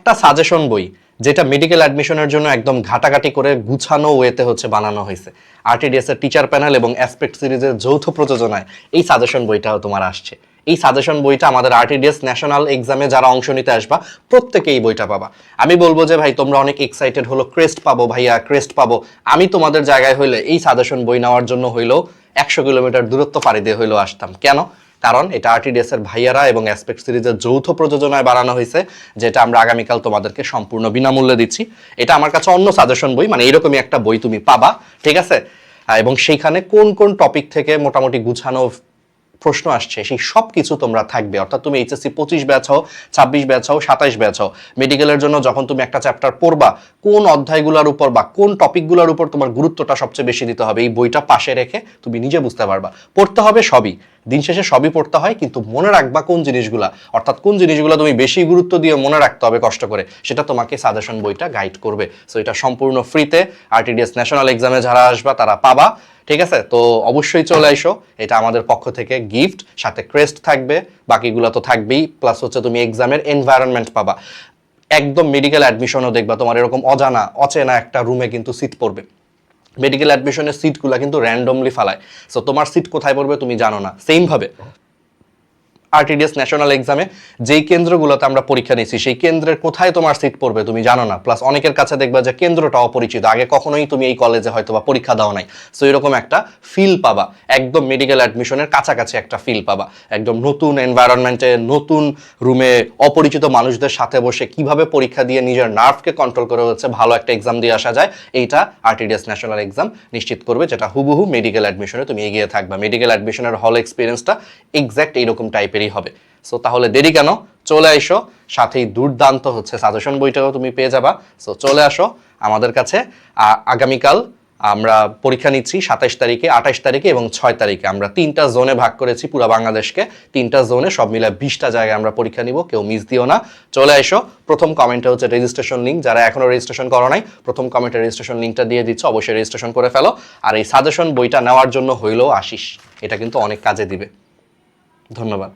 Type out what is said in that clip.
একটা সাজেশন বই যেটা মেডিকেল অ্যাডমিশনের জন্য একদম ঘাটাঘাটি করে গুছানো ওয়েতে হচ্ছে বানানো হয়েছে। আরটিডিএস এর টিচার প্যানেল এবং অ্যাসপেক্ট সিরিজের যৌথ প্রযোজনায় এই সাজেশন বইটাও তোমার আসছে। এই সাজেশন বইটা আমাদের আরটিডিএস ন্যাশনাল এক্সামে যারা অংশ নিতে আসবা প্রত্যেকে এই বইটা পাবা। আমি বলবো যে ভাই তোমরা অনেক এক্সাইটেড হলো, ক্রেস্ট পাবো ভাইয়া, ক্রেস্ট পাবো। আমি তোমাদের জায়গায় হইলে এই সাজেশন বই নেওয়ার জন্য হইলেও 100 কিলোমিটার দূরত্ব পাড়ি দিয়ে হইলেও আসতাম। কেন? কারণ এটা আরটিডিএস এর ভাইয়ারা এবং অ্যাসপেক্ট সিরিজের যৌথ প্রযোজনায় বানানো হয়েছে, যেটা আমরা আগামীকাল তোমাদেরকে সম্পূর্ণ বিনামূল্যে দিচ্ছি। এটা আমার কাছে অন্য সাজেশন বই, মানে এরকমই একটা বই তুমি পাবা, ঠিক আছে? এবং সেইখানে কোন কোন টপিক থেকে মোটামুটি গুছানো প্রশ্ন আসছে সেই সব কিছু তোমরা থাকবে। অর্থাৎ তুমি এইচএসসি 25 ব্যাচ হও, 26 ব্যাচ হও, 27 ব্যাচ হও, মেডিকেলের জন্য যখন তুমি একটা চ্যাপ্টার পড়বা, কোন অধ্যায়গুলোর উপর বা কোন টপিকগুলোর উপর তোমার গুরুত্বটা সবচেয়ে বেশি দিতে হবে, এই বইটা পাশে রেখে তুমি নিজে বুঝতে পারবা। পড়তে হবে সবই, দিন শেষে সবই পড়তে হয়, কিন্তু মনে রাখবা কোন জিনিসগুলা, অর্থাৎ কোন জিনিসগুলো তুমি বেশি গুরুত্ব দিয়ে মনে রাখতে হবে কষ্ট করে, সেটা তোমাকে সাজেশন বইটা গাইড করবে। সো এটা সম্পূর্ণ ফ্রিতে আরটিডিএস ন্যাশনাল এক্সামে যারা আসবা তারা পাবা, ঠিক আছে? তো অবশ্যই চলে আইসো, এটা আমাদের পক্ষ থেকে গিফট, সাথে ক্রেস্ট থাকবে, বাকিগুলো তো থাকবেই, প্লাস হচ্ছে তুমি এক্সামের এনভায়রনমেন্ট পাবা। একদম মেডিকেল অ্যাডমিশনও দেখবা তোমার এরকম অজানা অচেনা একটা রুমে কিন্তু সিট পড়বে। মেডিকেল অ্যাডমিশনের সিটগুলো কিন্তু র্যান্ডমলি ফালায়, সো তোমার সিট কোথায় পড়বে তুমি জানো না। সেম ভাবে আরটিডিএস ন্যাশনাল এক্সামে যেই কেন্দ্রগুলোতে আমরা পরীক্ষা নিচ্ছি সেই কেন্দ্রের কোথায় তোমার সিট পড়বে তুমি জানো না। প্লাস অনেকের কাছে দেখবা যে কেন্দ্রটা অপরিচিত, আগে কখনোই তুমি এই কলেজে হয়তো বা পরীক্ষা দাও নাই, সো এরকম একটা ফিল পাবা, একদম মেডিকেল অ্যাডমিশনের কাছাকাছি একটা ফিল পাবা। একদম নতুন এনভায়রনমেন্টে, নতুন রুমে, অপরিচিত মানুষদের সাথে বসে কিভাবে পরীক্ষা দিয়ে নিজের নার্ভকে কন্ট্রোল করে হচ্ছে ভালো একটা এক্সাম দিয়ে আসা যায়, এইটা আরটিডিএস ন্যাশনাল এক্সাম নিশ্চিত করবে, যেটা হুবহু মেডিকেল অ্যাডমিশনে তুমি এগিয়ে থাকবা। মেডিকেল অ্যাডমিশনের হল এক্সপিরিয়েন্সটা এক্স্যাক্ট এইরকম টাইপের হবে। সো তাহলে দেরি কেন, চলে আইসো, সাথেই দুর্দান্ত হচ্ছে সাজেশন বইটাও তুমি পেয়ে যাবা। সো চলে আসো আমাদের কাছে। আগামীকাল আমরা পরীক্ষা নিচ্ছি 27 তারিখে, 28 তারিখে এবং 6 তারিখে। আমরা 3টা জোনে ভাগ করেছি পুরো বাংলাদেশকে, 3টা জোনে সব মিলে 20টা জায়গায় আমরা পরীক্ষা নিব, কেউ মিস দিও না, চলে আইসো। প্রথম কমেন্টে হচ্ছে রেজিস্ট্রেশন লিঙ্ক, যারা এখনো রেজিস্ট্রেশন করো নাই প্রথম কমেন্টে রেজিস্ট্রেশন লিঙ্কটা দিয়ে দিচ্ছ, অবশ্যই রেজিস্ট্রেশন করে ফেলো। আর এই সাজেশন বইটা নেওয়ার জন্য হইলেও আসিস, এটা কিন্তু অনেক কাজে দিবে। ধন্যবাদ।